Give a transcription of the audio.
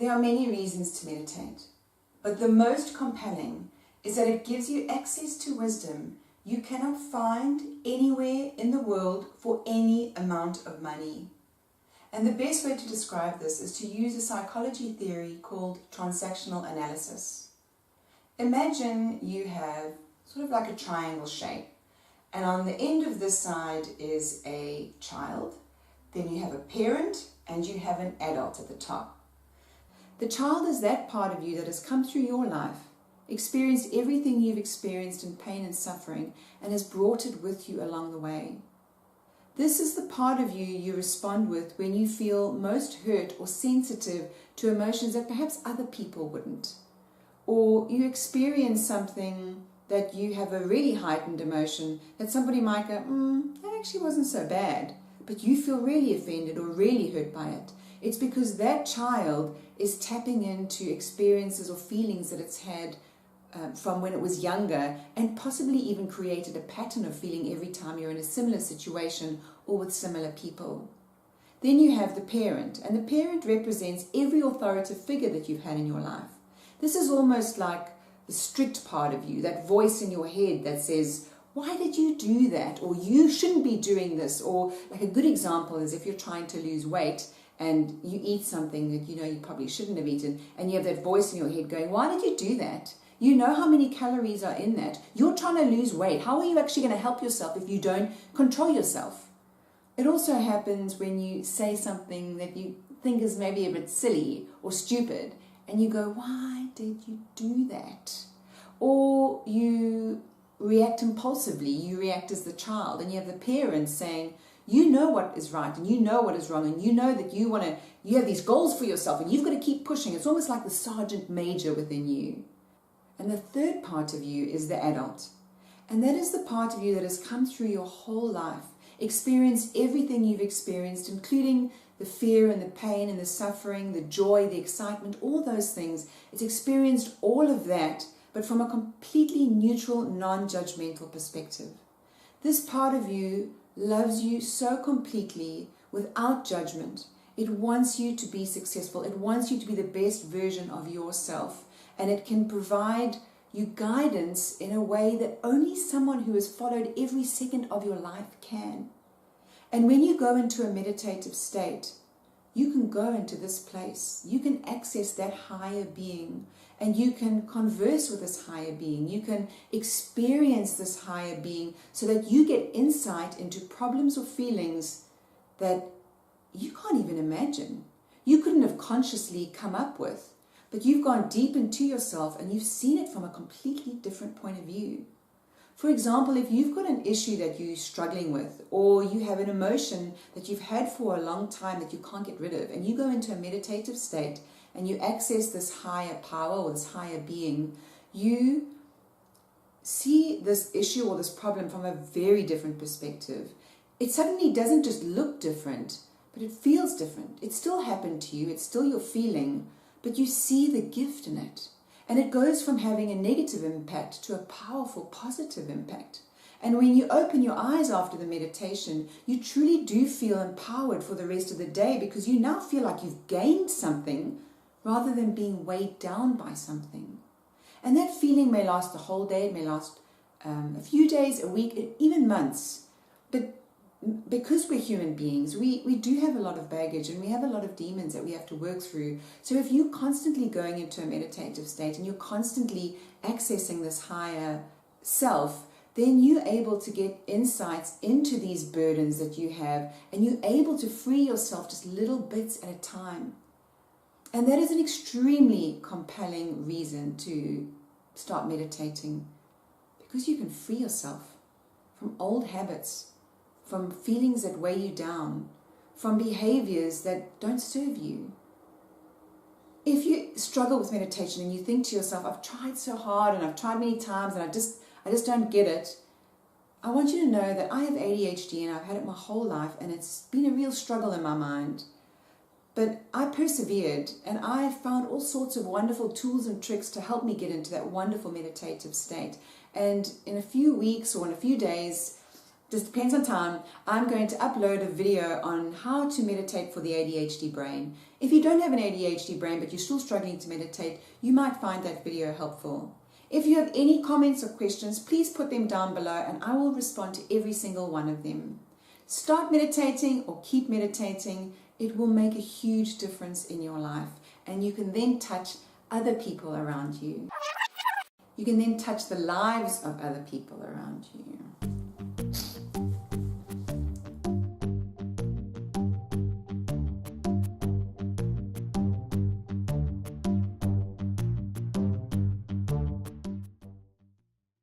There are many reasons to meditate, but the most compelling is that it gives you access to wisdom you cannot find anywhere in the world for any amount of money. And the best way to describe this is to use a psychology theory called transactional analysis. Imagine you have sort of like a triangle shape, and on the end of this side is a child, then you have a parent, and you have an adult at the top. The child is that part of you that has come through your life, experienced everything you've experienced in pain and suffering, and has brought it with you along the way. This is the part of you you respond with when you feel most hurt or sensitive to emotions that perhaps other people wouldn't. Or you experience something that you have a really heightened emotion that somebody might go, that actually wasn't so bad, but you feel really offended or really hurt by it. It's because that child is tapping into experiences or feelings that it's had from when it was younger, and possibly even created a pattern of feeling every time you're in a similar situation or with similar people. Then you have the parent, and the parent represents every authoritative figure that you've had in your life. This is almost like the strict part of you, that voice in your head that says, why did you do that? Or you shouldn't be doing this. Or like a good example is if you're trying to lose weight and you eat something that you know you probably shouldn't have eaten, and you have that voice in your head going, why did you do that? You know how many calories are in that. You're trying to lose weight. How are you actually going to help yourself if you don't control yourself? It also happens when you say something that you think is maybe a bit silly or stupid, and you go, why did you do that? Or you react impulsively. You react as the child, and you have the parents saying, you know what is right and you know what is wrong, and you know that you have these goals for yourself and you've got to keep pushing. It's almost like the sergeant major within you. And the third part of you is the adult. And that is the part of you that has come through your whole life, experienced everything you've experienced, including the fear and the pain and the suffering, the joy, the excitement, all those things. It's experienced all of that, but from a completely neutral, non-judgmental perspective. This part of you loves you so completely without judgment. It wants you to be successful. It wants you to be the best version of yourself. And it can provide you guidance in a way that only someone who has followed every second of your life can. And when you go into a meditative state, you can go into this place. You can access that higher being, and you can converse with this higher being. You can experience this higher being so that you get insight into problems or feelings that you can't even imagine. You couldn't have consciously come up with. But you've gone deep into yourself and you've seen it from a completely different point of view. For example, if you've got an issue that you're struggling with, or you have an emotion that you've had for a long time that you can't get rid of, and you go into a meditative state and you access this higher power or this higher being, you see this issue or this problem from a very different perspective. It suddenly doesn't just look different, but it feels different. It still happened to you, it's still your feeling, but you see the gift in it. And it goes from having a negative impact to a powerful positive impact. And when you open your eyes after the meditation, you truly do feel empowered for the rest of the day, because you now feel like you've gained something rather than being weighed down by something. And that feeling may last the whole day, it may last a few days, a week, even months. But because we're human beings, we do have a lot of baggage, and we have a lot of demons that we have to work through. So if you're constantly going into a meditative state and you're constantly accessing this higher self, then you're able to get insights into these burdens that you have, and you're able to free yourself just little bits at a time. And that is an extremely compelling reason to start meditating, because you can free yourself from old habits, from feelings that weigh you down, from behaviors that don't serve you. If you struggle with meditation and you think to yourself, I've tried so hard and I've tried many times and I just don't get it, I want you to know that I have ADHD and I've had it my whole life, and it's been a real struggle in my mind. But I persevered, and I found all sorts of wonderful tools and tricks to help me get into that wonderful meditative state. And in a few weeks or in a few days, just depends on time, I'm going to upload a video on how to meditate for the ADHD brain. If you don't have an ADHD brain but you're still struggling to meditate, you might find that video helpful. If you have any comments or questions, please put them down below and I will respond to every single one of them. Start meditating or keep meditating. It will make a huge difference in your life, and you can then touch other people around you. You can then touch the lives of other people around you.